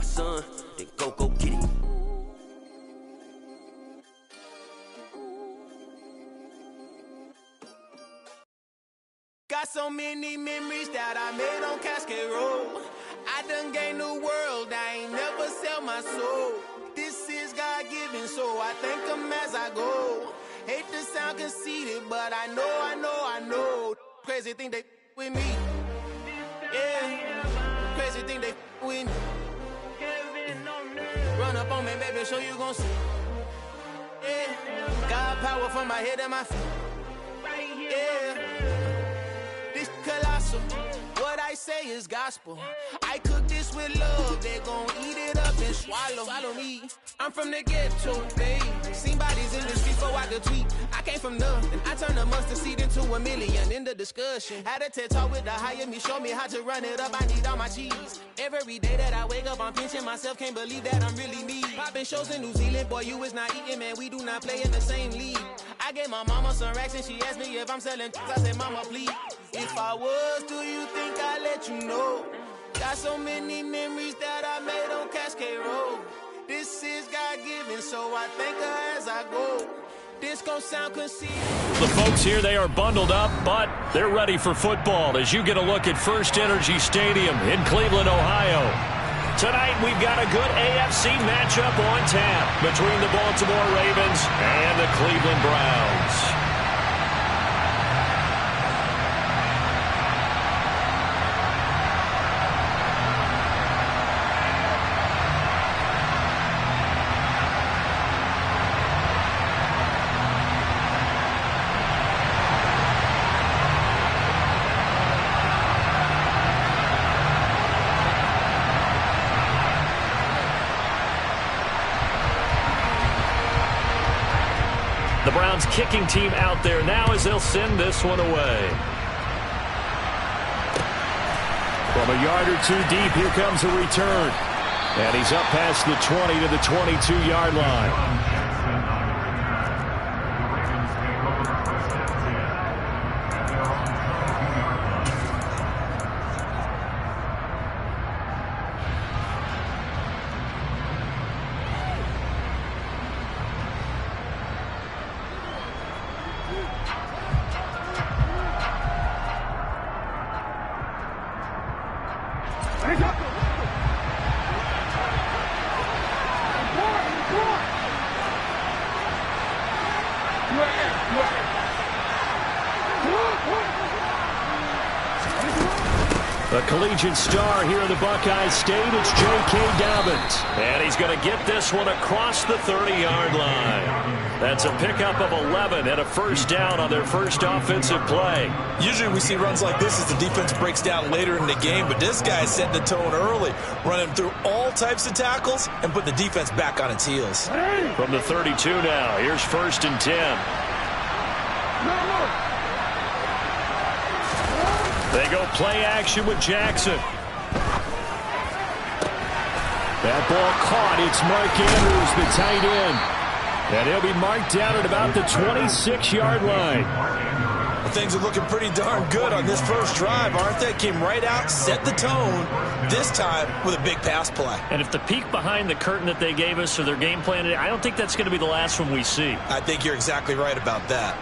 my son, then go get it. Got so many memories that I made on Cascade Road. I done gained the world, I ain't never sell my soul. This is God-given, so I thank him as I go. Hate to sound conceited, but I know. Crazy thing they with me. Yeah, crazy thing they with me. Run up on me, baby, show you gon' see. Yeah, God power from my head and my feet. Yeah, this colossal. What I say is gospel. I cook this with love. They gon' eat it up and swallow me. I'm from the ghetto, babe. Seen bodies in the streets before I could tweet. I came from nothing. I turned a mustard seed into a million. In the discussion, had a TED talk with the higher me. Show me how to run it up. I need all my cheese. Every day that I wake up, I'm pinching myself. Can't believe that I'm really me. Popping shows in New Zealand, boy, you is not eating, man. We do not play in the same league. I gave my mama some racks and she asked me if I'm selling. I said, mama, please. If I was, do you think I'd let you know? Got so many memories that I made on Cascade Road. This is God-given, so I thank her as I go. This gon' sound conceited. The folks here, they are bundled up, but they're ready for football as you get a look at First Energy Stadium in Cleveland, Ohio. Tonight, we've got a good AFC matchup on tap between the Baltimore Ravens and the Cleveland Browns. The Browns kicking team out there now as they'll send this one away. From a yard or two deep, here comes a return. And he's up past the 20 to the 22-yard line. The collegiate star here in the Buckeye State, it's J.K. Dobbins. And he's going to get this one across the 30-yard line. That's a pickup of 11 and a first down on their first offensive play. Usually we see runs like this as the defense breaks down later in the game, but this guy set the tone early, running through all types of tackles and put the defense back on its heels. From the 32 now, here's first and 10. They go play action with Jackson. That ball caught. It's Mark Andrews, the tight end. And he'll be marked down at about the 26-yard line. Well, things are looking pretty darn good on this first drive, aren't they? Came right out, set the tone, this time with a big pass play. And if the peek behind the curtain that they gave us or their game plan, I don't think that's going to be the last one we see. I think you're exactly right about that.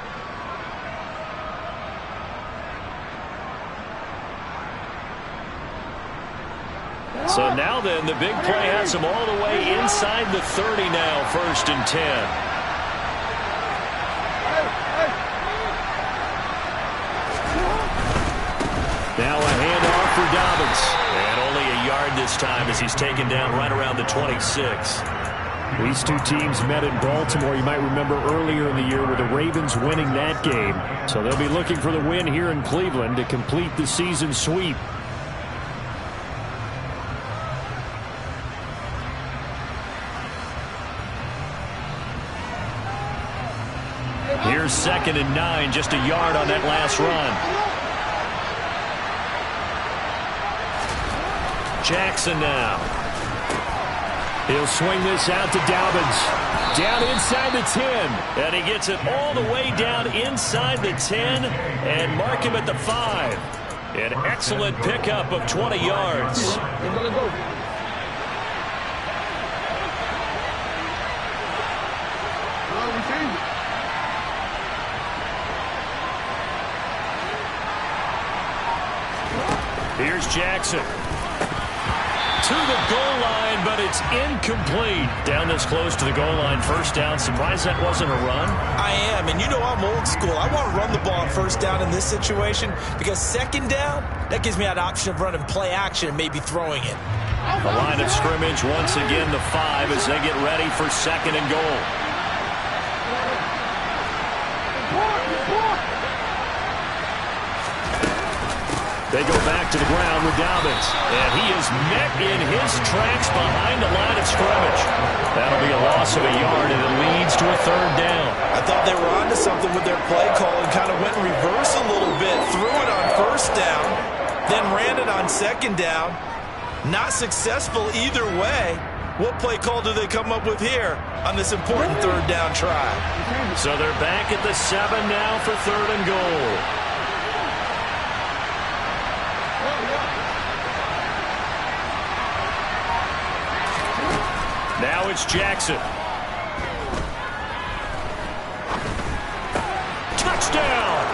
So now then, the big play has him all the way inside the 30 now, first and 10. Now a handoff for Dobbins. And only a yard this time as he's taken down right around the 26. These two teams met in Baltimore, you might remember, earlier in the year with the Ravens winning that game. So they'll be looking for the win here in Cleveland to complete the season sweep. Here's second and 9, just a yard on that last run. Jackson now. He'll swing this out to Dobbins. Down inside the 10. And he gets it all the way down inside the 10 and mark him at the 5. An excellent pickup of 20 yards. Here's Jackson. To the goal line, but it's incomplete. Down this close to the goal line, first down. Surprised that wasn't a run? I am, and you know I'm old school. I want to run the ball on first down in this situation because second down, that gives me an option of running play action and maybe throwing it. The line of scrimmage once again the 5 as they get ready for second and goal. They go back to the ground with Dobbins. And he is met in his tracks behind the line of scrimmage. That'll be a loss of a yard, and it leads to a third down. I thought they were onto something with their play call and kind of went in reverse a little bit. Threw it on first down, then ran it on second down. Not successful either way. What play call do they come up with here on this important third down try? So they're back at the 7 now for third and goal. Now it's Jackson. Touchdown!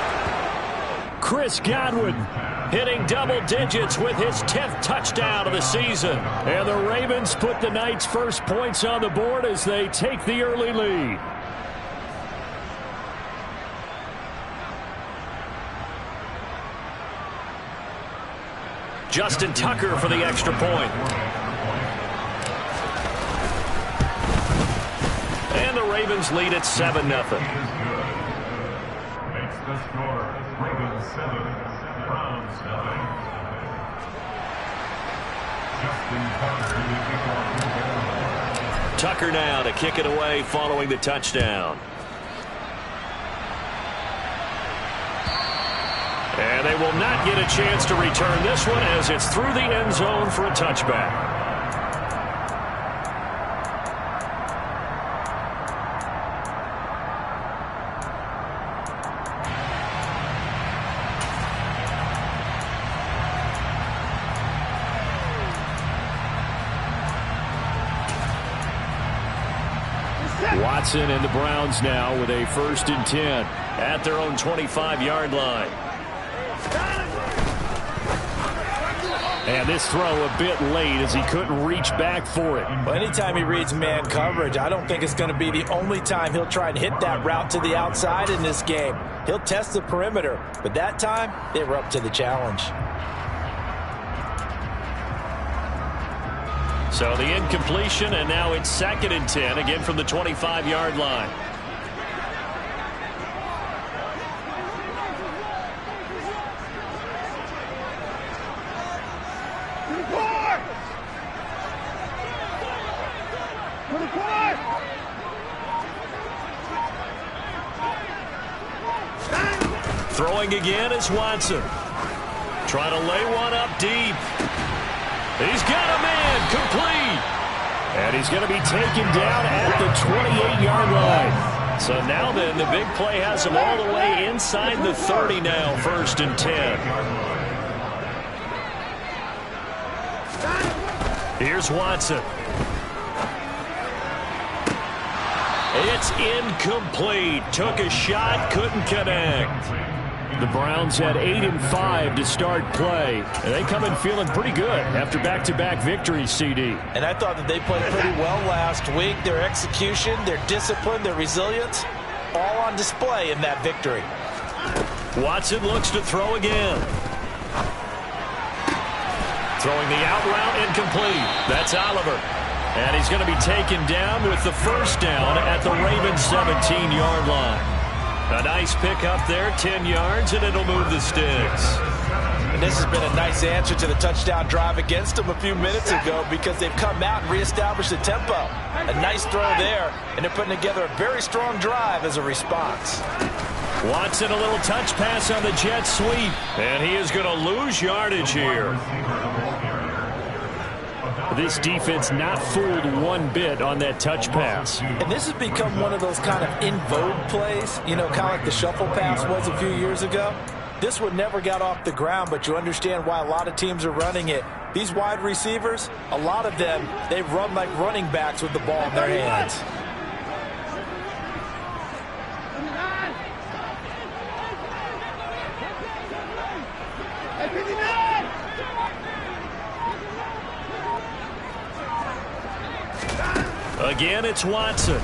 Chris Godwin hitting double digits with his 10th touchdown of the season. And the Ravens put the night's first points on the board as they take the early lead. Justin Tucker for the extra point. And the Ravens lead at 7-0. Makes the score Ravens 7, Browns 9. Tucker now to kick it away following the touchdown. And they will not get a chance to return this one as it's through the end zone for a touchback. Watson and the Browns now with a 1st and 10 at their own 25-yard line. And this throw a bit late as he couldn't reach back for it. Well, anytime he reads man coverage, I don't think it's going to be the only time he'll try and hit that route to the outside in this game. He'll test the perimeter, but that time they were up to the challenge. So the incompletion, and now it's 2nd and 10, again from the 25-yard line. Throwing again is Watson. Trying to lay one up deep. He's got a man, complete. And he's going to be taken down at the 28-yard line. So now then, the big play has him all the way inside the 30 now, 1st and 10. Here's Watson. It's incomplete. Took a shot, couldn't connect. The Browns had 8 and 5 to start play, and they come in feeling pretty good after back-to-back victories, CD. And I thought that they played pretty well last week. Their execution, their discipline, their resilience, all on display in that victory. Watson looks to throw again. Throwing the out route, incomplete. That's Oliver. And he's going to be taken down with the 1st down at the Ravens 17-yard line. A nice pickup there, 10 yards, and it'll move the sticks. And this has been a nice answer to the touchdown drive against them a few minutes ago because they've come out and reestablished the tempo. A nice throw there, and they're putting together a very strong drive as a response. Watson, a little touch pass on the jet sweep, and he is going to lose yardage here. This defense not fooled one bit on that touch pass. And this has become one of those kind of in vogue plays, you know, kind of like the shuffle pass was a few years ago. This one never got off the ground, but you understand why a lot of teams are running it. These wide receivers, a lot of them, they run like running backs with the ball in their hands. Again, it's Watson.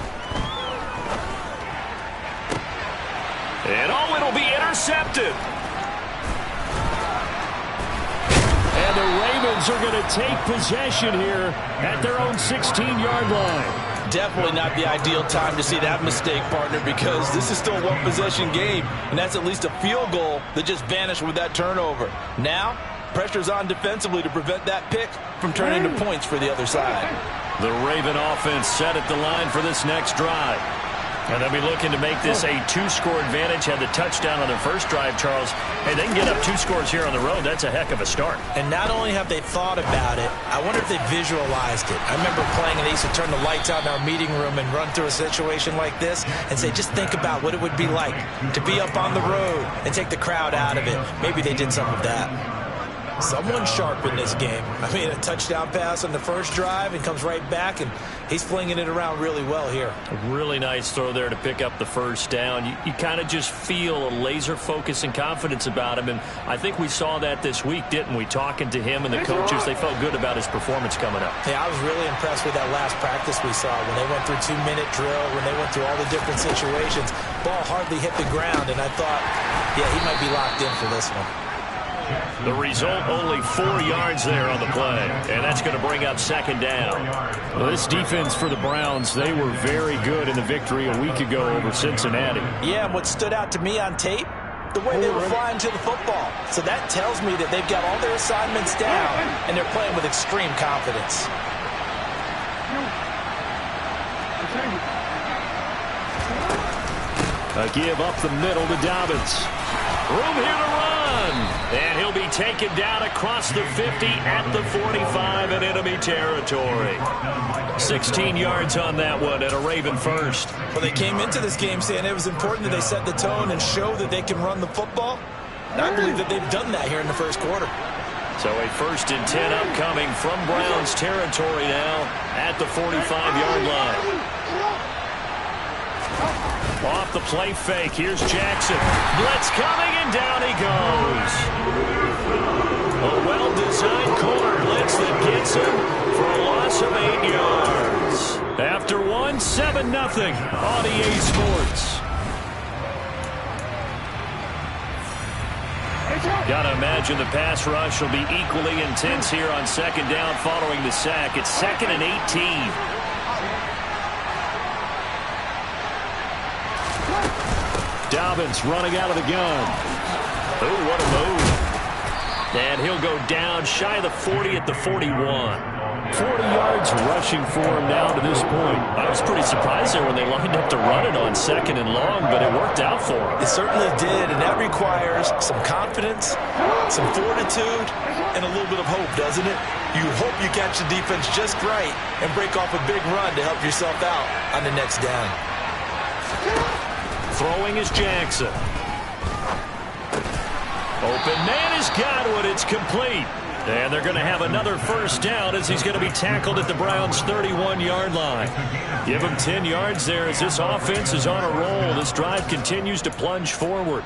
And oh, it'll be intercepted. And the Ravens are going to take possession here at their own 16-yard line. Definitely not the ideal time to see that mistake, partner, because this is still a one-possession game, and that's at least a field goal that just vanished with that turnover. Now, pressure's on defensively to prevent that pick from turning to points for the other side. The Raven offense set at the line for this next drive. And they'll be looking to make this a two-score advantage. Had the touchdown on their first drive, Charles. Hey, they can get up 2 scores here on the road. That's a heck of a start. And not only have they thought about it, I wonder if they visualized it. I remember playing, and they used to turn the lights out in our meeting room and run through a situation like this and say, just think about what it would be like to be up on the road and take the crowd out of it. Maybe they did some of that. Someone sharp in this game. I mean, a touchdown pass on the first drive and comes right back, and he's flinging it around really well here. A really nice throw there to pick up the first down. You kind of just feel a laser focus and confidence about him, and I think we saw that this week, didn't we? Talking to him and the coaches, they felt good about his performance coming up. Yeah, I was really impressed with that last practice we saw when they went through 2-minute drill, when they went through all the different situations. Ball hardly hit the ground, and I thought, yeah, he might be locked in for this one. The result, only 4 yards there on the play, and that's going to bring up second down. Well, this defense for the Browns, they were very good in the victory a week ago over Cincinnati. Yeah, and what stood out to me on tape, the way they were flying to the football. So that tells me that they've got all their assignments down, and they're playing with extreme confidence. A give up the middle to Dobbins. Room here to run. And he'll be taken down across the 50 at the 45 in enemy territory. 16 yards on that one and a Raven first. Well, they came into this game saying it was important that they set the tone and show that they can run the football. And I believe that they've done that here in the first quarter. So a 1st and 10 upcoming from Browns territory now at the 45-yard line. Off the play fake. Here's Jackson. Blitz coming, and down he goes. A well-designed corner blitz that gets him for a loss of 8 yards. After one, 7-0 on EA Sports. Got to imagine the pass rush will be equally intense here on second down following the sack. It's 2nd and 18. Dobbins running out of the gun. Oh, what a move. And he'll go down shy of the 40 at the 41. 40 yards rushing for him now to this point. I was pretty surprised there when they lined up to run it on 2nd and long, but it worked out for him. It certainly did, and that requires some confidence, some fortitude, and a little bit of hope, doesn't it? You hope you catch the defense just right and break off a big run to help yourself out on the next down. Throwing is Jackson. Open man has got one. It's complete. And they're going to have another first down as he's going to be tackled at the Browns' 31-yard line. Give him 10 yards there as this offense is on a roll. This drive continues to plunge forward.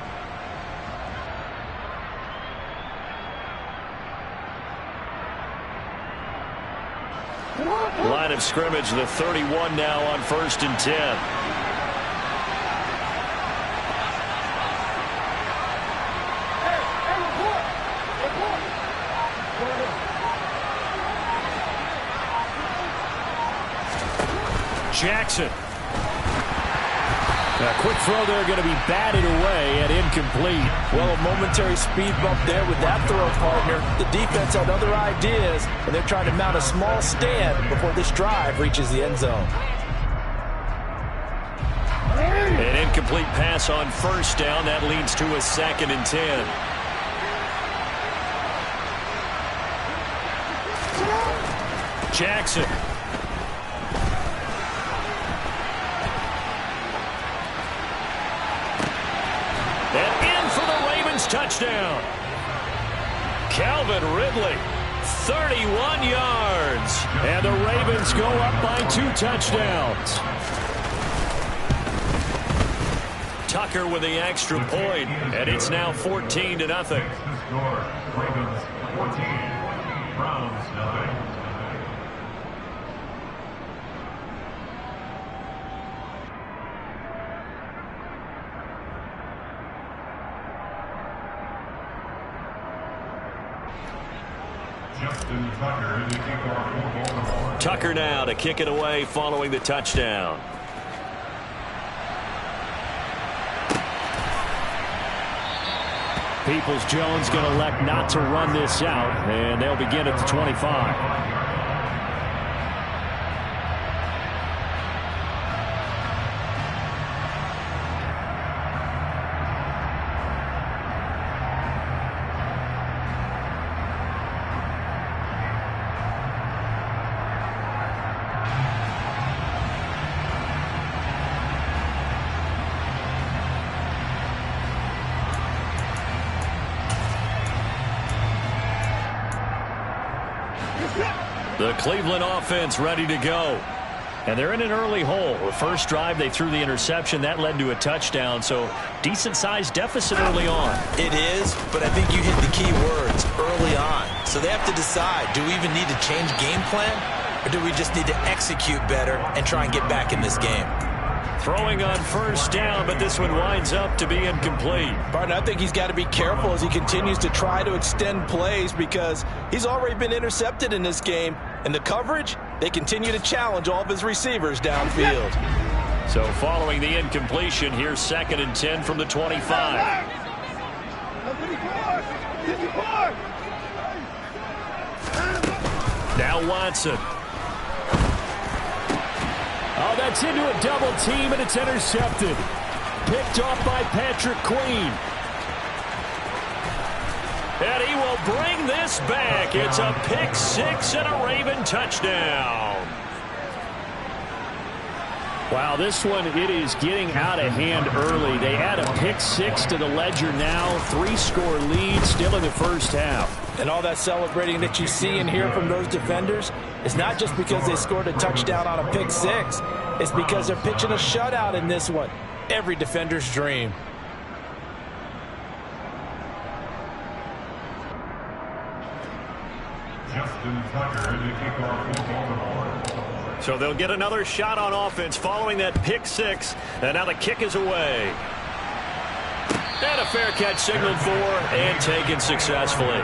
Line of scrimmage, the 31 now on 1st and 10. Jackson. A quick throw there, going to be batted away and incomplete. Well, a momentary speed bump there with that throw, partner. The defense had other ideas, and they're trying to mount a small stand before this drive reaches the end zone. An incomplete pass on 1st down. That leads to a 2nd and 10. Jackson. And in for the Ravens touchdown. Calvin Ridley, 31 yards. And the Ravens go up by 2 touchdowns. Tucker with the extra point, and it's now 14-0. Ravens 14, Browns 0. Tucker now to kick it away following the touchdown. Peoples-Jones going to elect not to run this out, and they'll begin at the 25. The Cleveland offense ready to go. And they're in an early hole. The first drive, they threw the interception. That led to a touchdown, so decent-sized deficit early on. It is, but I think you hit the key words, early on. So they have to decide, do we even need to change game plan, or do we just need to execute better and try and get back in this game? Throwing on first down, but this one winds up to be incomplete. Barton, I think he's got to be careful as he continues to try to extend plays because he's already been intercepted in this game. And the coverage, they continue to challenge all of his receivers downfield. So following the incompletion, here's 2nd and 10 from the 25. Now Watson. Oh, that's into a double team, and it's intercepted. Picked off by Patrick Queen. And he will bring this back. It's a pick six and a Raven touchdown. Wow, this one, it is getting out of hand early. They add a pick six to the ledger now. 3-score lead still in the first half. And all that celebrating that you see and hear from those defenders is not just because they scored a touchdown on a pick six. It's because they're pitching a shutout in this one. Every defender's dream. So they'll get another shot on offense following that pick six. And now the kick is away. And a fair catch signaled for and taken successfully.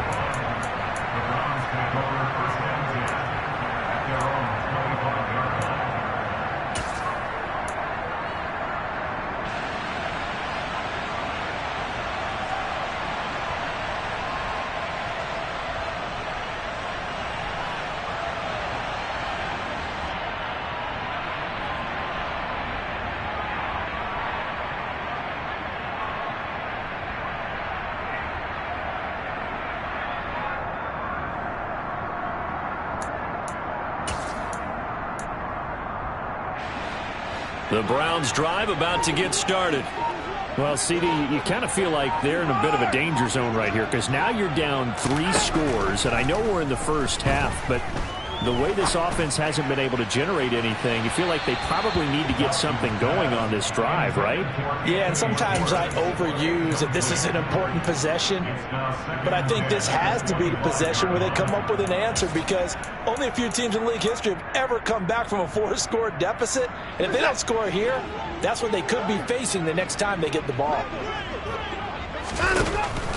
The Browns drive about to get started. Well, CD, you kind of feel like they're in a bit of a danger zone right here because now you're down 3 scores, and I know we're in the first half, but the way this offense hasn't been able to generate anything, you feel like they probably need to get something going on this drive, right? Yeah, and sometimes I overuse that this is an important possession, but I think this has to be the possession where they come up with an answer because only a few teams in league history have ever come back from a 4-score deficit, and if they don't score here, that's what they could be facing the next time they get the ball.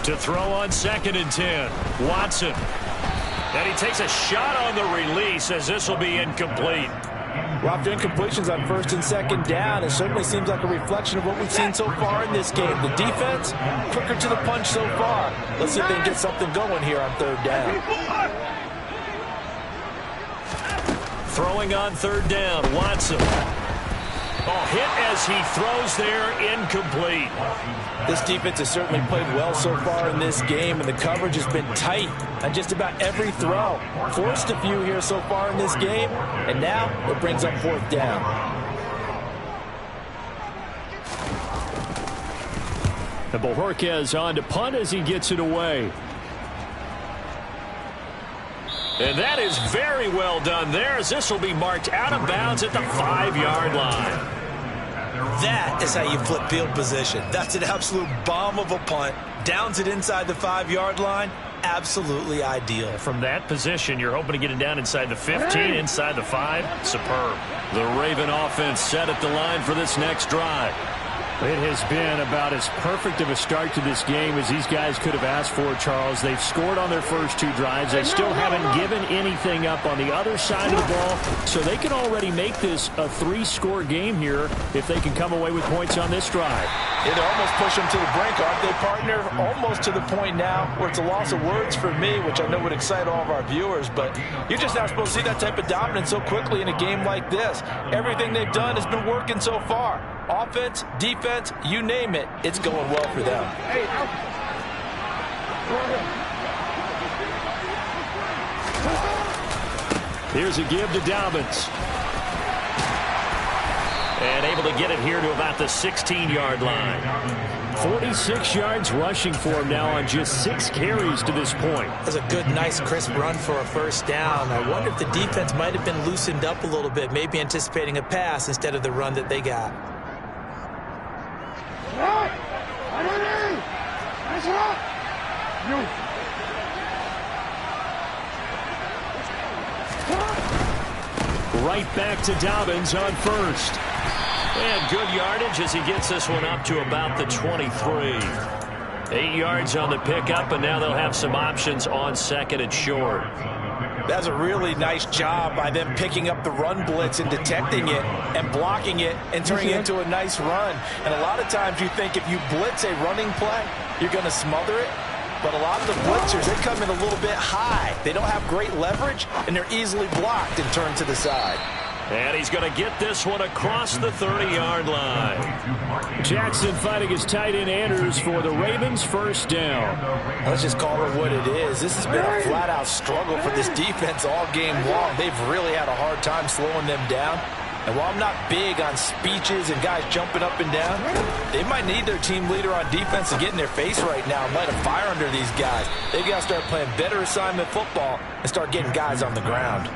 To throw on 2nd and 10, Watson. And he takes a shot on the release as this will be incomplete. Well, after incompletions on 1st and 2nd down, it certainly seems like a reflection of what we've seen so far in this game. The defense, quicker to the punch so far. Let's see if they can get something going here on 3rd down. Throwing on 3rd down, Watson. Oh, hit as he throws there, incomplete. This defense has certainly played well so far in this game, and the coverage has been tight on just about every throw. Forced a few here so far in this game, and now it brings up 4th down. And Bojorquez on to punt as he gets it away. And that is very well done there as this will be marked out of bounds at the 5-yard line. That is how you flip field position. That's an absolute bomb of a punt. Downs it inside the 5-yard line. Absolutely ideal. From that position, you're hoping to get it down inside the 15, inside the 5. Superb. The Raven offense set at the line for this next drive. It has been about as perfect of a start to this game as these guys could have asked for, Charles. They've scored on their first 2 drives. They still haven't given anything up on the other side of the ball, so they can already make this a 3-score game here if they can come away with points on this drive. Yeah, they're almost pushing them to the brink, aren't they, partner? Almost to the point now where it's a loss of words for me, which I know would excite all of our viewers, but you're just not supposed to see that type of dominance so quickly in a game like this. Everything they've done has been working so far. Offense, defense, you name it, it's going well for them. Here's a give to Dobbins. And able to get it here to about the 16-yard line. 46 yards rushing for him now on just 6 carries to this point. That's a good, nice, crisp run for a first down. I wonder if the defense might have been loosened up a little bit, maybe anticipating a pass instead of the run that they got. Right back to Dobbins on first. And good yardage as he gets this one up to about the 23. 8 yards on the pickup, and now they'll have some options on second and short. That's a really nice job by them picking up the run blitz and detecting it and blocking it and turning it into a nice run. And a lot of times you think if you blitz a running play, you're going to smother it. But a lot of the blitzers, they come in a little bit high. They don't have great leverage, and they're easily blocked and turned to the side. And he's going to get this one across the 30-yard line. Jackson fighting his tight end Andrews for the Ravens' first down. Let's just call it what it is. This has been a flat-out struggle for this defense all game long. They've really had a hard time slowing them down. And while I'm not big on speeches and guys jumping up and down, they might need their team leader on defense to get in their face right now and light a fire under these guys. They've got to start playing better assignment football and start getting guys on the ground.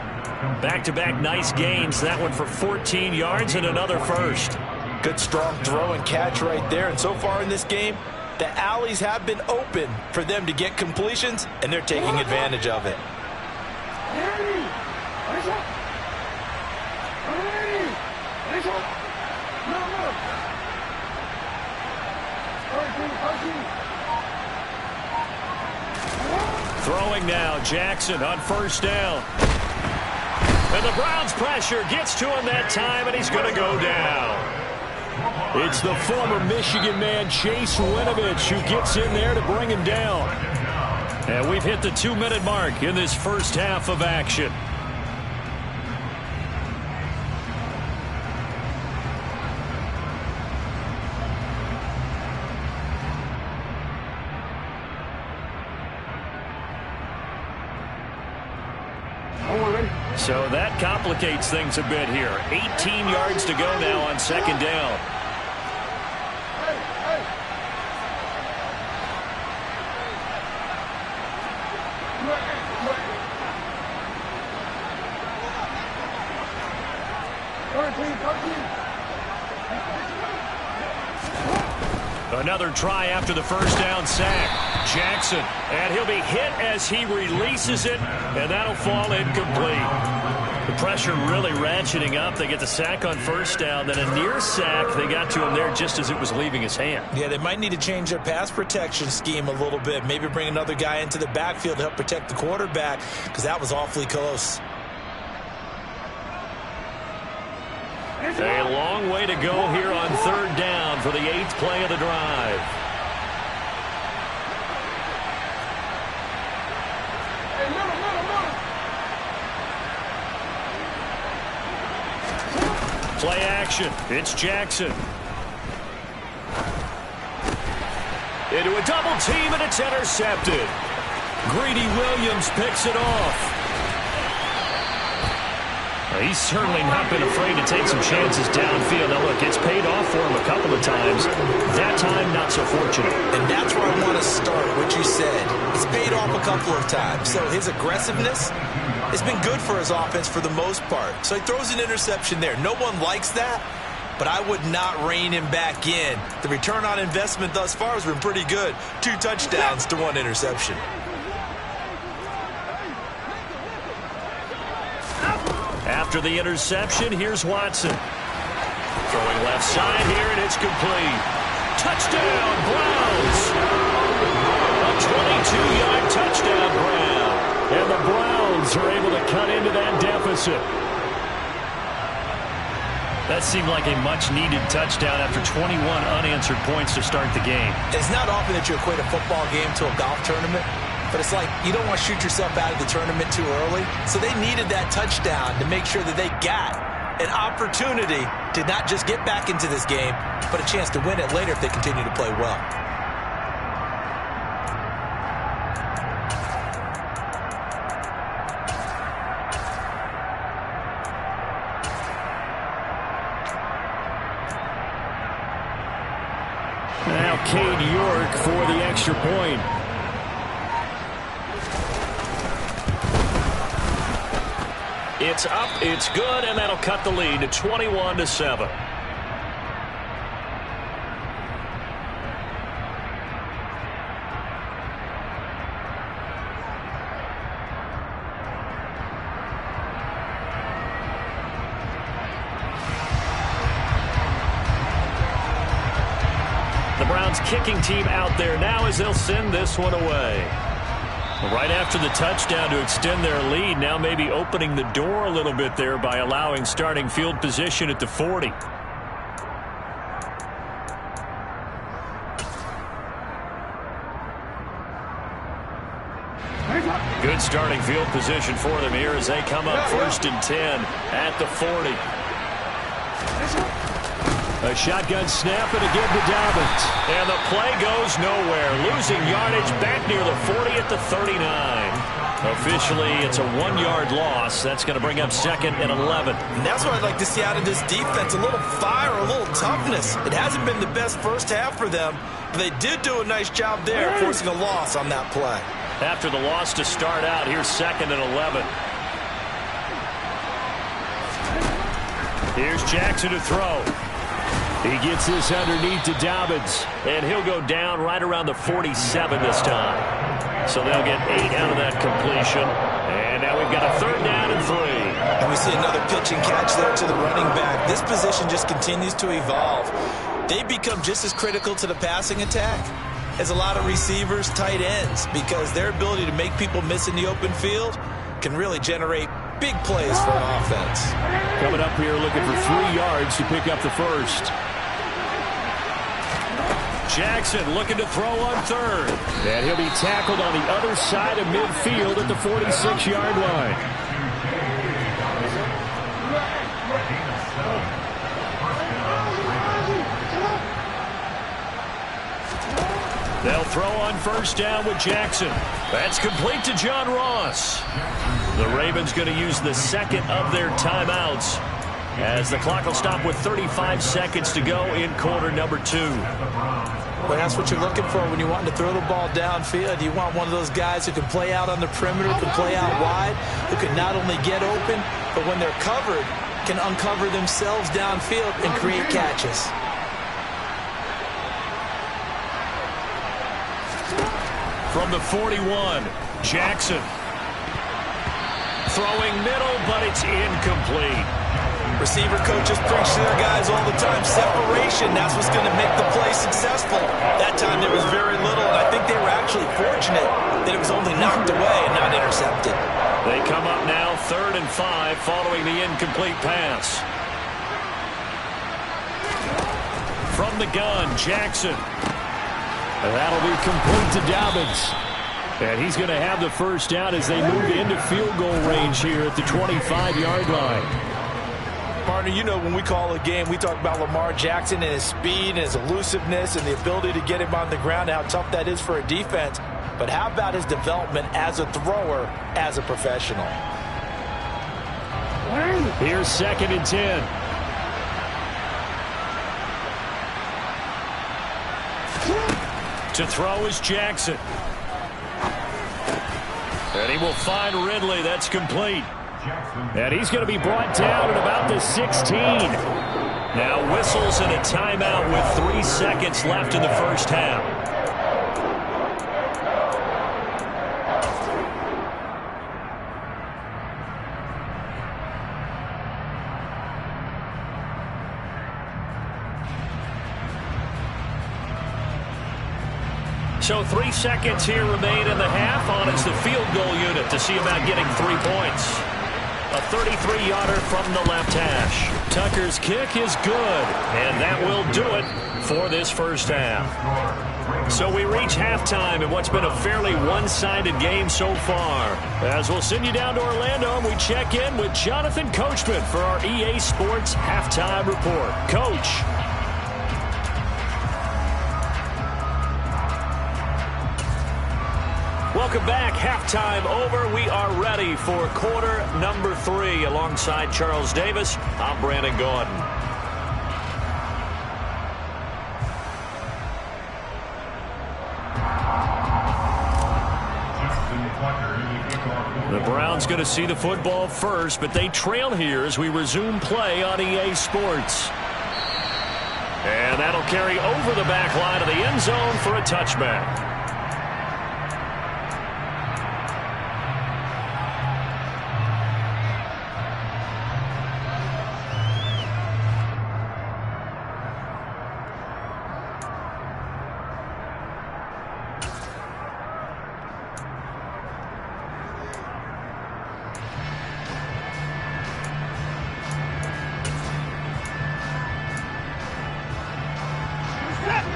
Back-to-back nice gains. That one for 14 yards and another first. Good strong throw and catch right there. And so far in this game, the alleys have been open for them to get completions, and they're taking advantage of it. Throwing now, Jackson on first down. And the Browns' pressure gets to him that time, and he's going to go down. It's the former Michigan man, Chase Winovich, who gets in there to bring him down. And we've hit the 2-minute mark in this first half of action. So that complicates things a bit here. 18 yards to go now on second down. Another try after the first down sack. Jackson, and he'll be hit as he releases it, and that'll fall incomplete. The pressure really ratcheting up. They get the sack on first down, then a near sack. They got to him there just as it was leaving his hand. Yeah, they might need to change their pass protection scheme a little bit. Maybe bring another guy into the backfield to help protect the quarterback, because that was awfully close. A long way to go here on third down for the 8th play of the drive. Play action. It's Jackson. Into a double team, and it's intercepted. Greedy Williams picks it off. He's certainly not been afraid to take some chances downfield. Now, look, it's paid off for him a couple of times. That time, not so fortunate. And that's where I want to start, what you said. It's paid off a couple of times. So his aggressiveness has been good for his offense for the most part. So he throws an interception there. No one likes that, but I would not rein him back in. The return on investment thus far has been pretty good. 2 touchdowns to 1 interception. After the interception, here's Watson. Throwing left side here, and it's complete. Touchdown, Browns! A 22-yard touchdown, Brown. And the Browns are able to cut into that deficit. That seemed like a much-needed touchdown after 21 unanswered points to start the game. It's not often that you equate a football game to a golf tournament, but it's like you don't want to shoot yourself out of the tournament too early. So they needed that touchdown to make sure that they got an opportunity to not just get back into this game, but a chance to win it later if they continue to play well. Now Cade York for the extra point. It's up, it's good, and that'll cut the lead to 21-7. The Browns kicking team out there now as they'll send this one away. Right after the touchdown to extend their lead, now maybe opening the door a little bit there by allowing starting field position at the 40. Good starting field position for them here as they come up 1st and 10 at the 40. A shotgun snap and again to Dobbins. And the play goes nowhere. Losing yardage back near the 40 at the 39. Officially, it's a 1-yard loss. That's going to bring up 2nd and 11. And that's what I'd like to see out of this defense. A little fire, a little toughness. It hasn't been the best first half for them, but they did do a nice job there, forcing a loss on that play. After the loss to start out, here's 2nd and 11. Here's Jackson to throw. He gets this underneath to Dobbins. And he'll go down right around the 47 this time. So they'll get 8 out of that completion. And now we've got a 3rd down and 3. And we see another pitch and catch there to the running back. This position just continues to evolve. They become just as critical to the passing attack as a lot of receivers, tight ends, because their ability to make people miss in the open field can really generate big plays for an offense. Coming up here looking for 3 yards to pick up the first. Jackson looking to throw on 3rd. And he'll be tackled on the other side of midfield at the 46-yard line. They'll throw on 1st down with Jackson. That's complete to John Ross. The Ravens going to use the 2nd of their timeouts as the clock will stop with 35 seconds to go in quarter number 2. Well, that's what you're looking for when you want to throw the ball downfield. You want one of those guys who can play out on the perimeter, can play out wide, who can not only get open, but when they're covered, can uncover themselves downfield and create catches. From the 41, Jackson. Throwing middle, but it's incomplete. Receiver coaches preach to their guys all the time. Separation, that's what's going to make the play successful. That time there was very little, and I think they were actually fortunate that it was only knocked away and not intercepted. They come up now 3rd and 5 following the incomplete pass. From the gun, Jackson. And that'll be complete to Dobbins. And he's going to have the first down as they move into field goal range here at the 25-yard line. Partner, you know when we call a game, we talk about Lamar Jackson and his speed and his elusiveness and the ability to get him on the ground and how tough that is for a defense. But how about his development as a thrower, as a professional? Here's 2nd and 10. To throw is Jackson. And he will find Ridley. That's complete. And he's going to be brought down at about the 16. Now whistles and a timeout with 3 seconds left in the first half. So 3 seconds here remain in the half. On it's the field goal unit to see about getting 3 points. A 33-yarder from the left hash. Tucker's kick is good, and that will do it for this first half. So we reach halftime in what's been a fairly one-sided game so far. As we'll send you down to Orlando, and we check in with Jonathan Coachman for our EA Sports Halftime Report. Coach. Welcome back. Halftime over. We are ready for quarter number 3. Alongside Charles Davis, I'm Brandon Gordon. The Browns going to see the football first, but they trail here as we resume play on EA Sports. And that'll carry over the back line of the end zone for a touchback.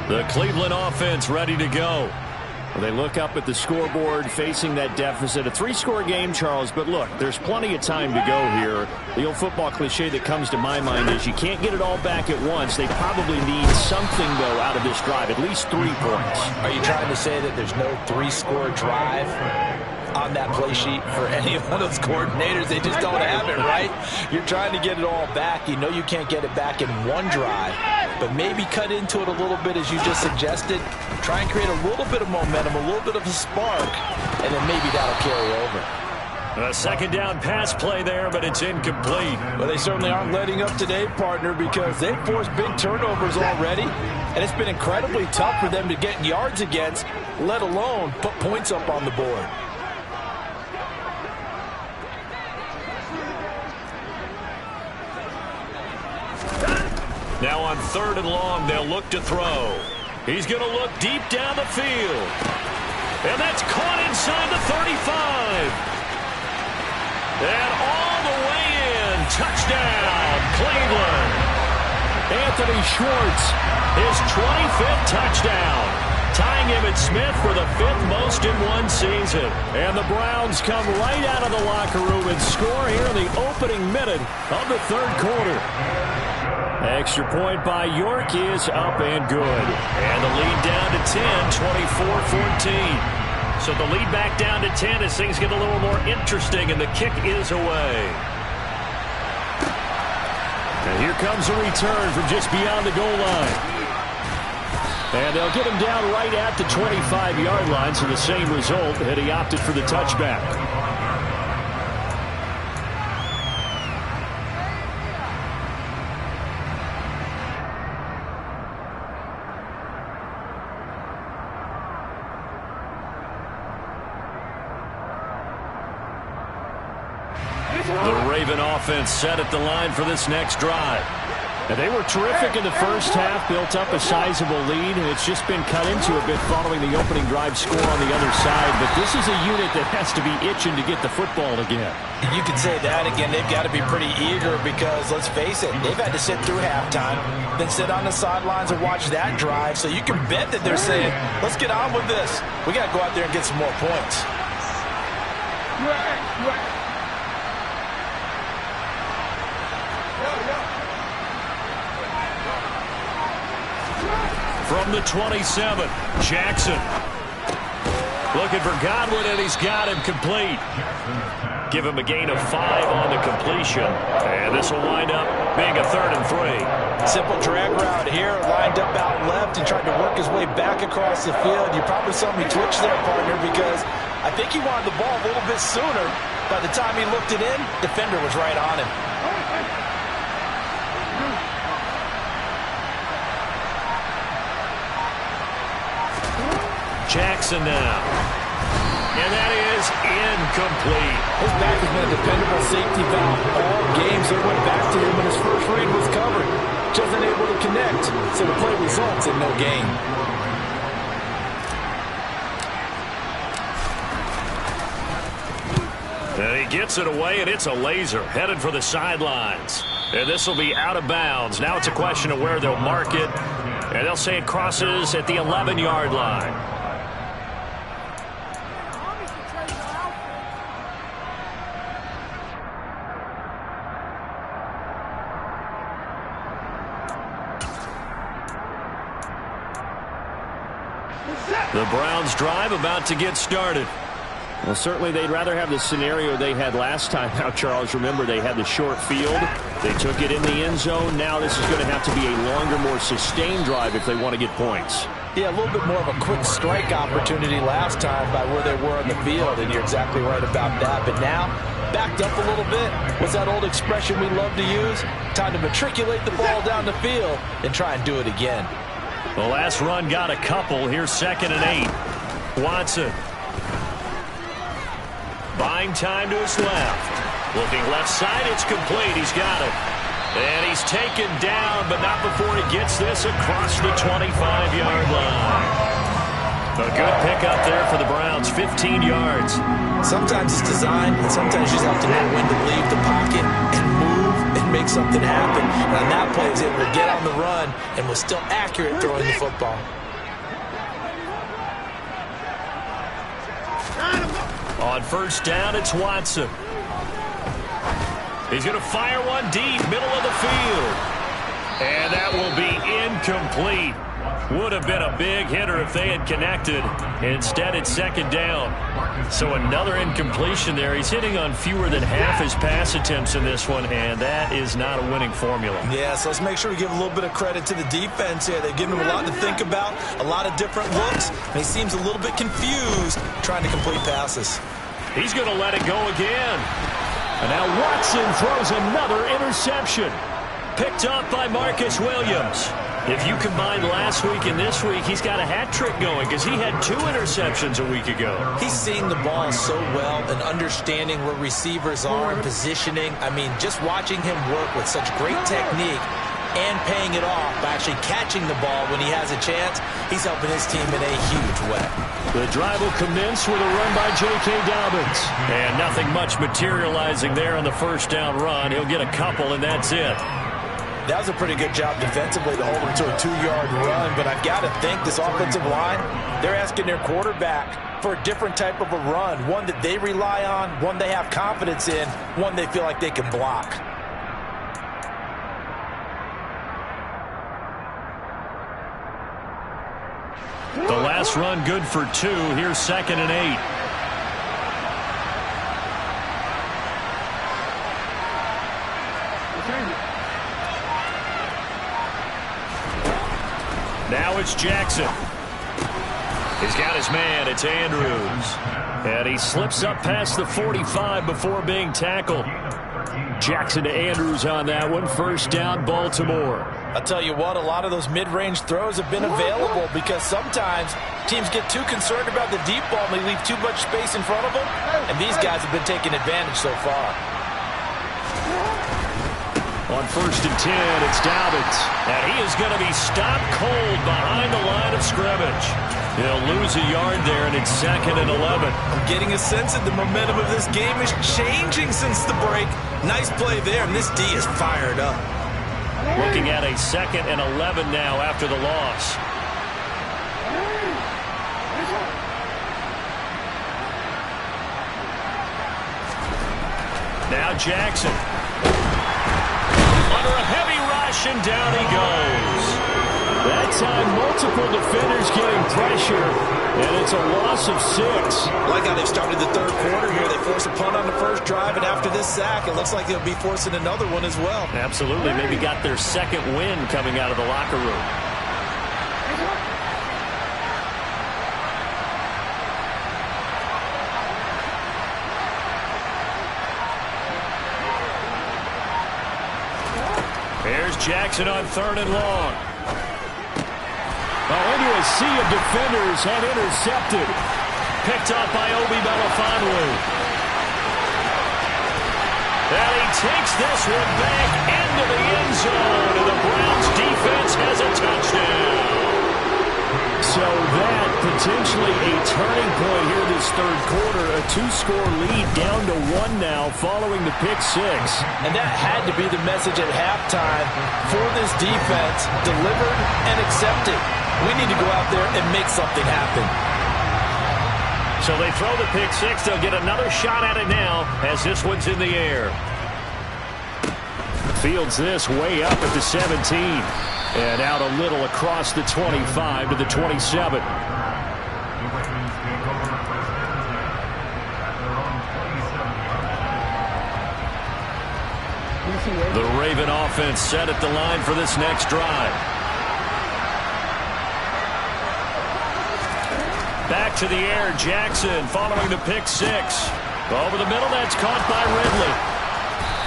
The Cleveland offense ready to go. They look up at the scoreboard facing that deficit. A 3-score game, Charles, but look, there's plenty of time to go here. The old football cliche that comes to my mind is you can't get it all back at once. They probably need something, though, out of this drive, at least 3 points. Are you trying to say that there's no 3-score drive on that play sheet for any one of those coordinators? They just don't have it, right? You're trying to get it all back. You know you can't get it back in one drive, but maybe cut into it a little bit as you just suggested. Try and create a little bit of momentum, a little bit of a spark, and then maybe that'll carry over. A second down pass play there, but it's incomplete. Well, they certainly aren't letting up today, partner, because they've forced big turnovers already, and it's been incredibly tough for them to get yards against, let alone put points up on the board. Now on 3rd and long, they'll look to throw. He's going to look deep down the field. And that's caught inside the 35. And all the way in. Touchdown, Cleveland. Anthony Schwartz, his 25th touchdown. Tying Emmitt Smith for the 5th most in one season. And the Browns come right out of the locker room and score here in the opening minute of the 3rd quarter. Extra point by York is up and good. And the lead down to 10, 24-14. So the lead back down to 10 as things get a little more interesting, and the kick is away. And here comes a return from just beyond the goal line. And they'll get him down right at the 25-yard line, so the same result, and he opted for the touchback. The Raven offense set at the line for this next drive. And they were terrific in the first half, built up a sizable lead, and it's just been cut into a bit following the opening drive score on the other side. But this is a unit that has to be itching to get the football again. You could say that again. They've got to be pretty eager because, let's face it, they've had to sit through halftime, then sit on the sidelines and watch that drive. So you can bet that they're saying, let's get on with this. We got to go out there and get some more points. From the 27, Jackson. Looking for Godwin, and he's got him complete. Give him a gain of 5 on the completion. And this will wind up being a 3rd and 3. Simple drag route here, lined up out left and tried to work his way back across the field. You probably saw me twitch there, partner, because I think he wanted the ball a little bit sooner. By the time he looked it in, defender was right on him. Jackson now. And that is incomplete. His back has been a dependable safety valve all game, so it went back to him when his first read was covered. Just unable to connect, so the play results in no gain. Gets it away, and it's a laser headed for the sidelines. And this will be out of bounds. Now it's a question of where they'll mark it. And they'll say it crosses at the 11-yard line. The Browns drive about to get started. Well, certainly they'd rather have the scenario they had last time. Now, Charles, remember they had the short field. They took it in the end zone. Now this is going to have to be a longer, more sustained drive if they want to get points. Yeah, a little bit more of a quick strike opportunity last time by where they were on the field, and you're exactly right about that. But now, backed up a little bit. What's that old expression we love to use? Time to matriculate the ball down the field and try and do it again. The last run got a couple. Here's 2nd and 8. Watson. Buying time to his left. Looking left side, it's complete. He's got it. And he's taken down, but not before he gets this across the 25-yard line. A good pickup there for the Browns, 15 yards. Sometimes it's design, and sometimes you just have to know when to leave the pocket and move and make something happen. And on that play, he was able to get on the run and was still accurate throwing the football. On first down, it's Watson. He's going to fire one deep, middle of the field. And that will be incomplete. Would have been a big hitter if they had connected. Instead, it's 2nd down. So another incompletion there. He's hitting on fewer than half his pass attempts in this one, and that is not a winning formula. Yeah, so let's make sure we give a little bit of credit to the defense here. They've given him a lot to think about, a lot of different looks, and he seems a little bit confused trying to complete passes. He's going to let it go again. And now Watson throws another interception. Picked up by Marcus Williams. If you combine last week and this week, he's got a hat trick going because he had 2 interceptions a week ago. He's seeing the ball so well and understanding where receivers are and positioning. I mean, just watching him work with such great technique and paying it off by actually catching the ball when he has a chance, he's helping his team in a huge way. The drive will commence with a run by J.K. Dobbins. And nothing much materializing there on the first down run. He'll get a couple, and that's it. That was a pretty good job defensively to hold him to a 2-yard run, but I've got to think this offensive line, they're asking their quarterback for a different type of a run, one that they rely on, one they have confidence in, one they feel like they can block. The last run good for 2. Here's 2nd and 8. Now it's Jackson. He's got his man. It's Andrews. And he slips up past the 45 before being tackled. Jackson to Andrews on that one. First down, Baltimore. I'll tell you what, a lot of those mid-range throws have been available because sometimes teams get too concerned about the deep ball and they leave too much space in front of them, and these guys have been taking advantage so far. On 1st and 10, it's Dobbins. And he is going to be stopped cold behind the line of scrimmage. He'll lose a yard there, and it's 2nd and 11. I'm getting a sense that the momentum of this game is changing since the break. Nice play there, and this D is fired up. Looking at a 2nd and 11 now after the loss. Now Jackson. Under a heavy rush, and down he goes. That time, multiple defenders getting pressure, and it's a loss of 6. I like how they've started the 3rd quarter here. They force a punt on the first drive, and after this sack, it looks like they'll be forcing another one as well. Absolutely. Maybe got their 2nd win coming out of the locker room. Here's Jackson on 3rd and long. Into a sea of defenders and intercepted. Picked up by Obi Melifonwu. And he takes this one back into the end zone, and the Browns defense has a touchdown. So that potentially a turning point here this third quarter. A 2-score lead down to 1 now following the pick six. And that had to be the message at halftime for this defense. Delivered and accepted. We need to go out there and make something happen. So they throw the pick six. They'll get another shot at it now as this one's in the air. Fields this way up at the 17. And out a little across the 25 to the 27. The Raven offense set at the line for this next drive. Back to the air, Jackson following the pick six. Over the middle, that's caught by Ridley.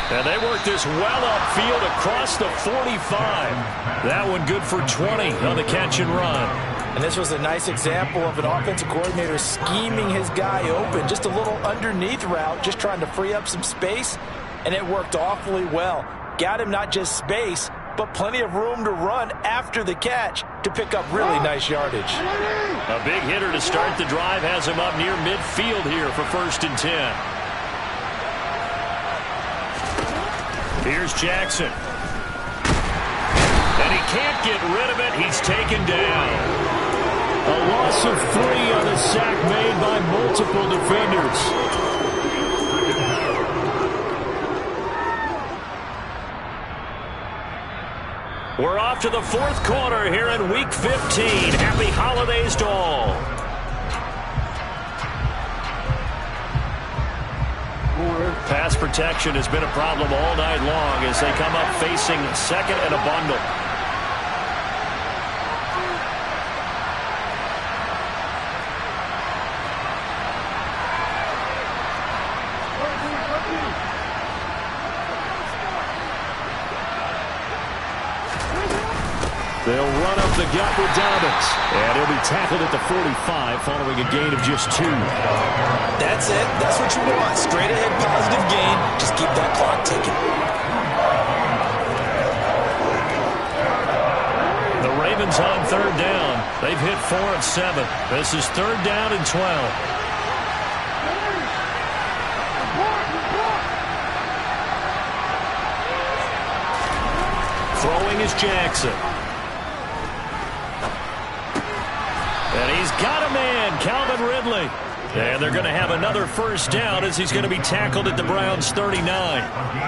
And they work this well upfield across the 45. That one good for 20 on the catch and run. And this was a nice example of an offensive coordinator scheming his guy open. Just a little underneath route, just trying to free up some space. And it worked awfully well. Got him not just space, but plenty of room to run after the catch to pick up really nice yardage. A big hitter to start the drive has him up near midfield here for 1st and 10. Here's Jackson. And he can't get rid of it. He's taken down. A loss of 3 on a sack made by multiple defenders. We're off to the 4th quarter here in Week 15. Happy holidays to all. Pass protection has been a problem all night long as they come up facing second and a bundle. They'll run up the gut with Dobbins. And he'll be tackled at the 45 following a gain of just 2. That's it. That's what you want. Straight ahead positive gain. Just keep that clock ticking. The Ravens on 3rd down. They've hit 4 of 7. This is 3rd down and 12. Throwing is Jackson. And he's got a man, Calvin Ridley. And they're going to have another 1st down as he's going to be tackled at the Browns' 39.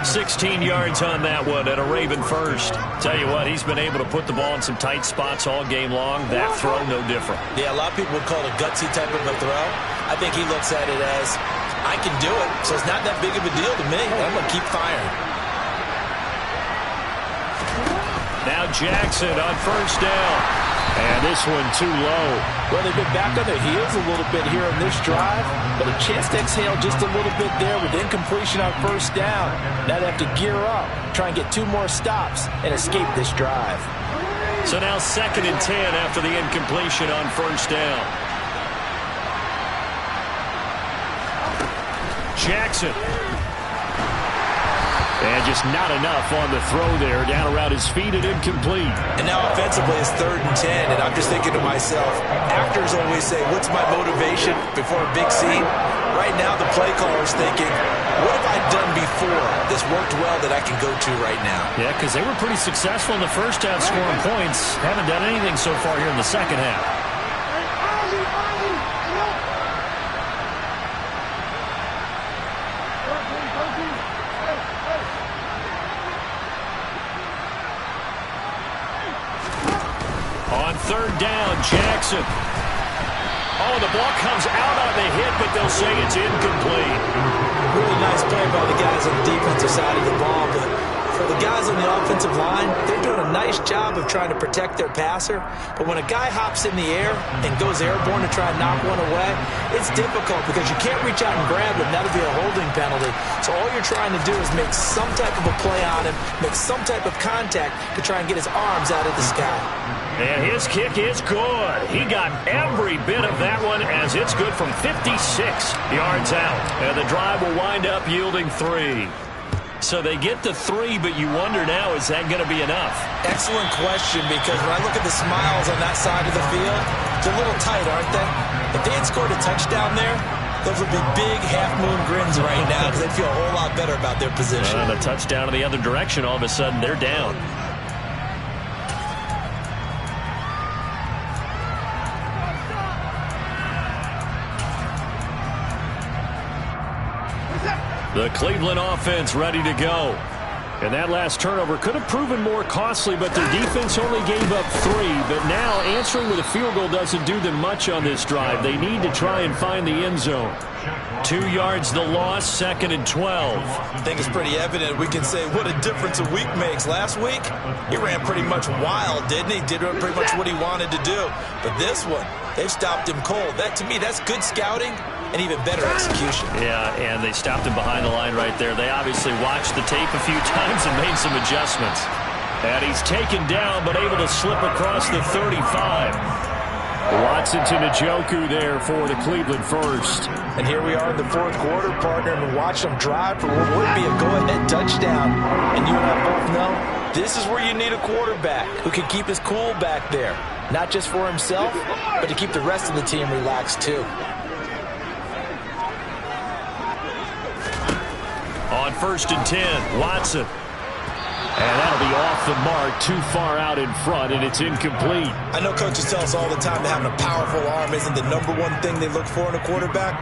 16 yards on that one and a Raven first. Tell you what, he's been able to put the ball in some tight spots all game long. That throw, no different. Yeah, a lot of people would call it a gutsy type of a throw. I think he looks at it as, I can do it, so it's not that big of a deal to me. I'm going to keep firing. Now Jackson on 1st down. And this one too low. Well, they've been back on their heels a little bit here on this drive, but a chance to exhale just a little bit there with incompletion on 1st down. Now they have to gear up, try and get 2 more stops, and escape this drive. So now 2nd and 10 after the incompletion on 1st down. Jackson. And just not enough on the throw there. Down around his feet and incomplete. And now offensively it's 3rd and 10. And I'm just thinking to myself, actors always say, what's my motivation before a big scene? Right now the play caller's thinking, what have I done before that's worked well that I can go to right now? Yeah, because they were pretty successful in the 1st half scoring points. Haven't done anything so far here in the 2nd half. On 3rd down, Jackson. Oh, the ball comes out on the hit, but they'll say it's incomplete. Really nice play by the guys on the defensive side of the ball, but for the guys on the offensive line, they're doing a nice job of trying to protect their passer. But when a guy hops in the air and goes airborne to try and knock one away, it's difficult because you can't reach out and grab him. That'll be a holding penalty. So all you're trying to do is make some type of a play on him, make some type of contact to try and get his arms out of the sky. And his kick is good. He got every bit of that one as it's good from 56 yards out. And the drive will wind up yielding 3. So they get the 3, but you wonder now, is that going to be enough? Excellent question, because when I look at the smiles on that side of the field, it's a little tight, aren't they? If they had scored a touchdown there, those would be big half-moon grins right now because they'd feel a whole lot better about their position. And a touchdown in the other direction, all of a sudden they're down. The Cleveland offense ready to go. And that last turnover could have proven more costly, but their defense only gave up 3. But now answering with a field goal doesn't do them much on this drive. They need to try and find the end zone. 2 yards the loss, 2nd and 12. I think it's pretty evident. We can say what a difference a week makes. Last week, he ran pretty much wild, didn't he? Did pretty much what he wanted to do. But this one, they've stopped him cold. That, to me, that's good scouting and even better execution. Yeah, and they stopped him behind the line right there. They obviously watched the tape a few times and made some adjustments. And he's taken down, but able to slip across the 35. Watson to Njoku there for the Cleveland first. And here we are in the 4th quarter, partner, and watch them drive for what would be a go-ahead touchdown. And you and I both know this is where you need a quarterback who can keep his cool back there. Not just for himself, but to keep the rest of the team relaxed too. On 1st and 10, Watson. And that'll be off the mark, too far out in front, and it's incomplete. I know coaches tell us all the time that having a powerful arm isn't the #1 thing they look for in a quarterback.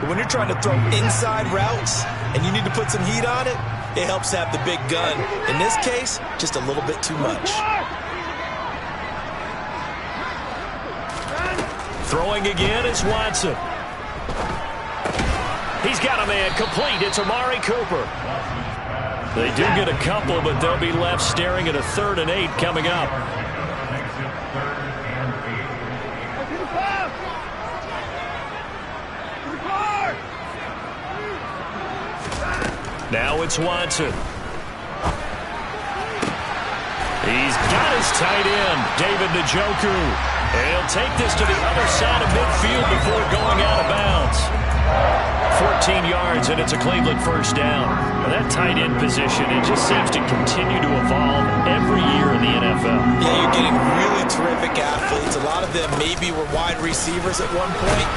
But when you're trying to throw inside routes and you need to put some heat on it, it helps to have the big gun. In this case, just a little bit too much. Throwing again is Watson. He's got a man complete. It's Amari Cooper. They do get a couple, but they'll be left staring at a 3rd and 8 coming up. Now it's Watson. He's got his tight end, David Njoku. And he'll take this to the other side of midfield before going out of bounds. 14 yards, and it's a Cleveland first down. Now that tight end position, it just seems to continue to evolve every year in the NFL. Yeah, you're getting really terrific athletes. A lot of them maybe were wide receivers at one point.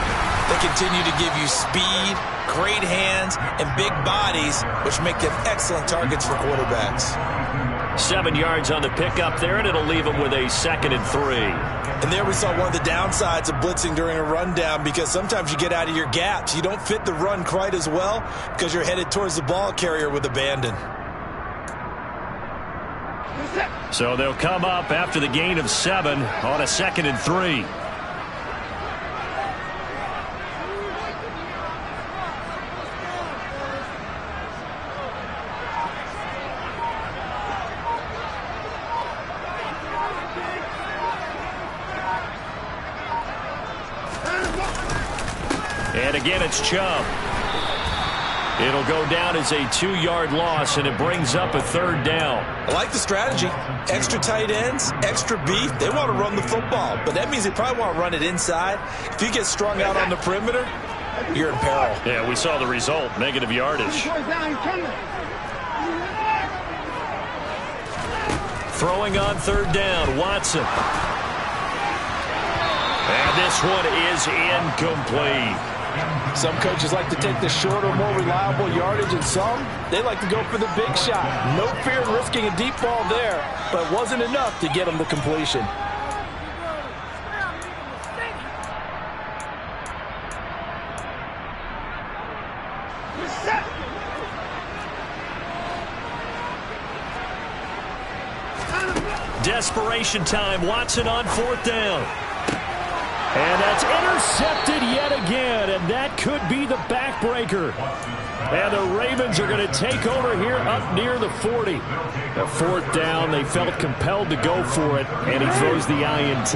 They continue to give you speed, great hands, and big bodies, which make them excellent targets for quarterbacks. 7 yards on the pickup there, and it'll leave them with a 2nd and 3. And there we saw one of the downsides of blitzing during a rundown, because sometimes you get out of your gaps. You don't fit the run quite as well because you're headed towards the ball carrier with abandon. So they'll come up after the gain of 7 on a 2nd and 3. And again, it's Chubb. It'll go down as a 2-yard loss, and it brings up a 3rd down. I like the strategy. Extra tight ends, extra beef. They want to run the football, but that means they probably want to run it inside. If you get strung out on the perimeter, you're in peril. Yeah, we saw the result, negative yardage. Throwing on 3rd down, Watson. And this one is incomplete. Some coaches like to take the shorter, more reliable yardage, and some, they like to go for the big shot. No fear in risking a deep ball there, but it wasn't enough to get them the completion. Desperation time. Watson on 4th down. And that's intercepted yet again, and that could be the backbreaker. And the Ravens are going to take over here up near the 40. At 4th down, they felt compelled to go for it, and he throws the INT.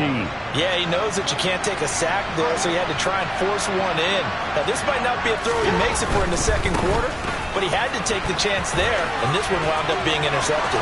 Yeah, he knows that you can't take a sack there, so he had to try and force one in. Now, this might not be a throw he makes if we're in the 2nd quarter, but he had to take the chance there, and this one wound up being intercepted.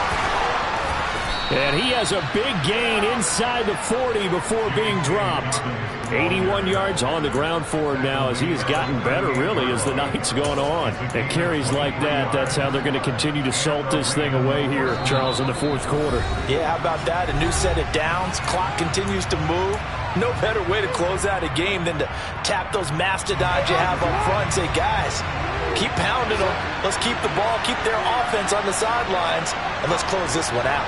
And he has a big gain inside the 40 before being dropped. 81 yards on the ground for him now as he has gotten better, really, as the night's gone on. And carries like that, that's how they're going to continue to salt this thing away here, Charles, in the fourth quarter. Yeah, how about that? A new set of downs. Clock continues to move. No better way to close out a game than to tap those mastodons you have up front and say, guys, keep pounding them. Let's keep the ball, keep their offense on the sidelines, and let's close this one out.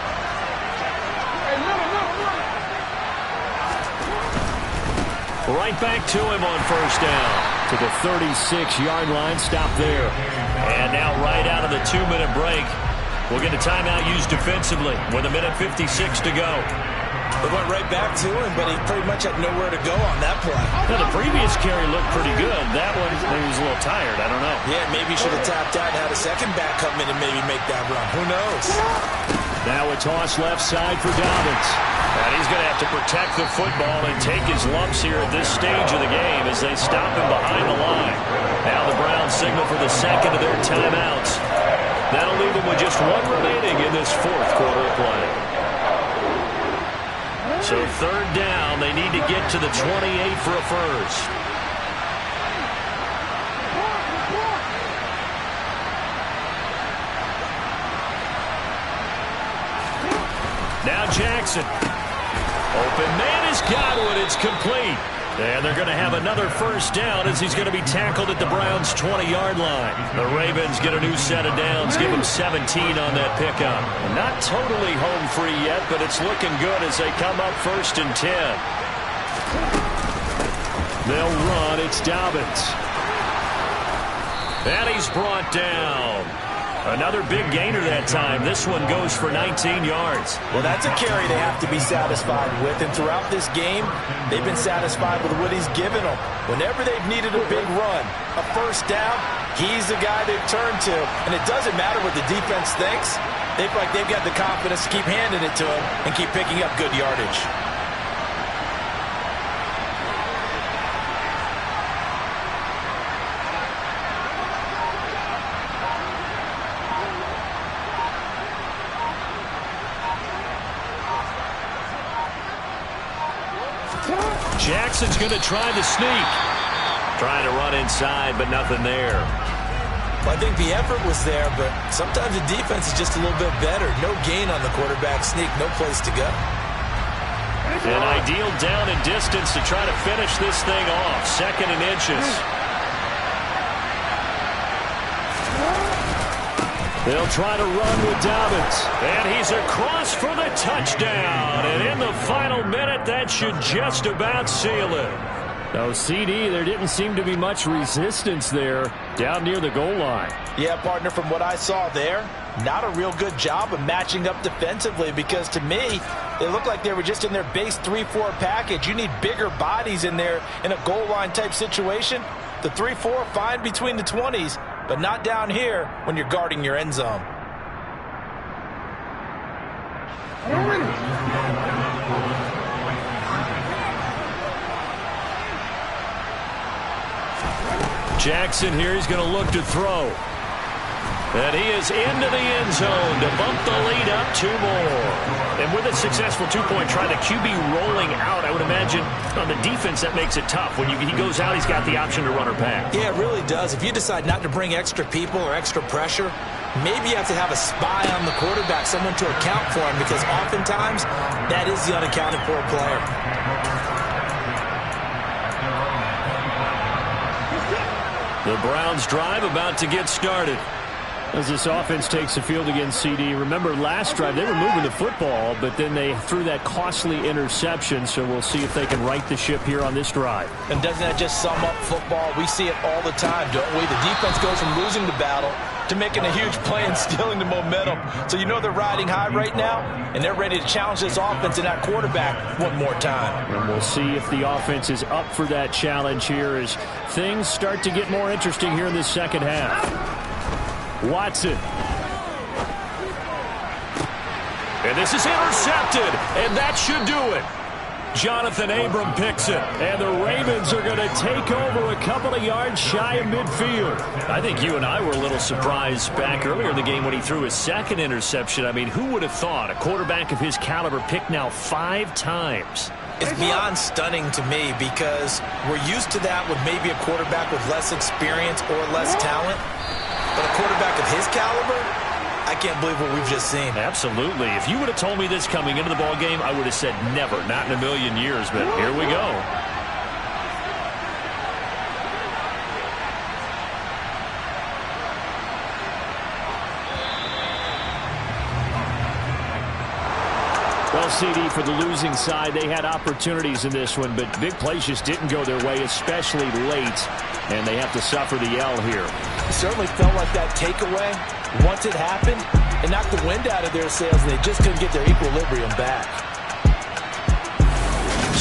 Right back to him on first down. To the 36-yard line. Stop there. And now right out of the 2-minute break, we'll get a timeout used defensively with 1:56 to go. They went right back to him, but he pretty much had nowhere to go on that play. Now, the previous carry looked pretty good. That one, maybe he was a little tired. I don't know. Yeah, maybe he should have tapped out and had a second back come in and maybe make that run. Who knows? Now a toss left side for Dobbins. And he's going to have to protect the football and take his lumps here at this stage of the game as they stop him behind the line. Now the Browns signal for the second of their timeouts. That'll leave them with just one remaining in this fourth quarter of play. So third down, they need to get to the 28 for a first. Now Jackson. Open man has got it. It's complete. And they're going to have another first down as he's going to be tackled at the Browns' 20-yard line. The Ravens get a new set of downs, give them 17 on that pickup. Not totally home free yet, but it's looking good as they come up first and 10. They'll run. It's Dobbins. And he's brought down. Another big gainer that time. This one goes for 19 yards. Well, that's a carry they have to be satisfied with. And throughout this game, they've been satisfied with what he's given them. Whenever they've needed a big run, a first down, he's the guy they've turned to. And it doesn't matter what the defense thinks. They feel like they've got the confidence to keep handing it to him and keep picking up good yardage. Jackson's going to try the sneak. Trying to run inside, but nothing there. Well, I think the effort was there, but sometimes the defense is just a little bit better. No gain on the quarterback sneak, no place to go. An ideal down and distance to try to finish this thing off. Second and inches. They'll try to run with Dobbins. And he's across for the touchdown. And in the final minute, that should just about seal it. Oh, CD, there didn't seem to be much resistance there down near the goal line. Yeah, partner, from what I saw there, not a real good job of matching up defensively because to me, they looked like they were just in their base 3-4 package. You need bigger bodies in there in a goal line type situation. The 3-4, fine between the 20s, but not down here when you're guarding your end zone. Jackson here, he's going to look to throw. And he is into the end zone to bump the lead up 2 more. And with a successful 2-point try, the QB rolling out, I would imagine on the defense that makes it tough. When he goes out, he's got the option to run or pass. Yeah, it really does. If you decide not to bring extra people or extra pressure, maybe you have to have a spy on the quarterback, someone to account for him, because oftentimes that is the unaccounted for player. The Browns drive about to get started. As this offense takes the field against CD, remember last drive they were moving the football, but then they threw that costly interception, so we'll see if they can right the ship here on this drive. And doesn't that just sum up football? We see it all the time, don't we? The defense goes from losing the battle to making a huge play and stealing the momentum. So you know they're riding high right now, and they're ready to challenge this offense and that quarterback one more time. And we'll see if the offense is up for that challenge here as things start to get more interesting here in the second half. Watson. And this is intercepted, and that should do it. Jonathan Abram picks it. And the Ravens are going to take over a couple of yards shy of midfield. I think you and I were a little surprised back earlier in the game when he threw his second interception. I mean, who would have thought a quarterback of his caliber picked now 5 times? It's beyond stunning to me because we're used to that with maybe a quarterback with less experience or less talent. But a quarterback of his caliber, I can't believe what we've just seen. Absolutely. If you would have told me this coming into the ball game, I would have said never, not in a million years. But here we go. Well, CD, for the losing side, they had opportunities in this one, but big plays just didn't go their way, especially late, and they have to suffer the L here. It certainly felt like that takeaway, once it happened, it knocked the wind out of their sails, and they just couldn't get their equilibrium back.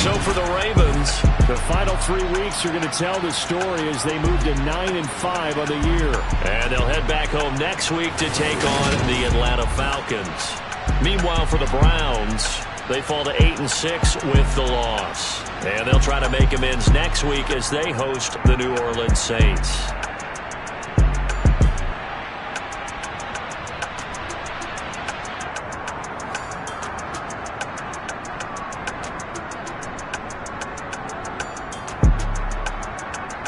So for the Ravens, the final 3 weeks are going to tell the story as they move to 9-5 on the year. And they'll head back home next week to take on the Atlanta Falcons. Meanwhile, for the Browns, they fall to 8-6 with the loss. And they'll try to make amends next week as they host the New Orleans Saints.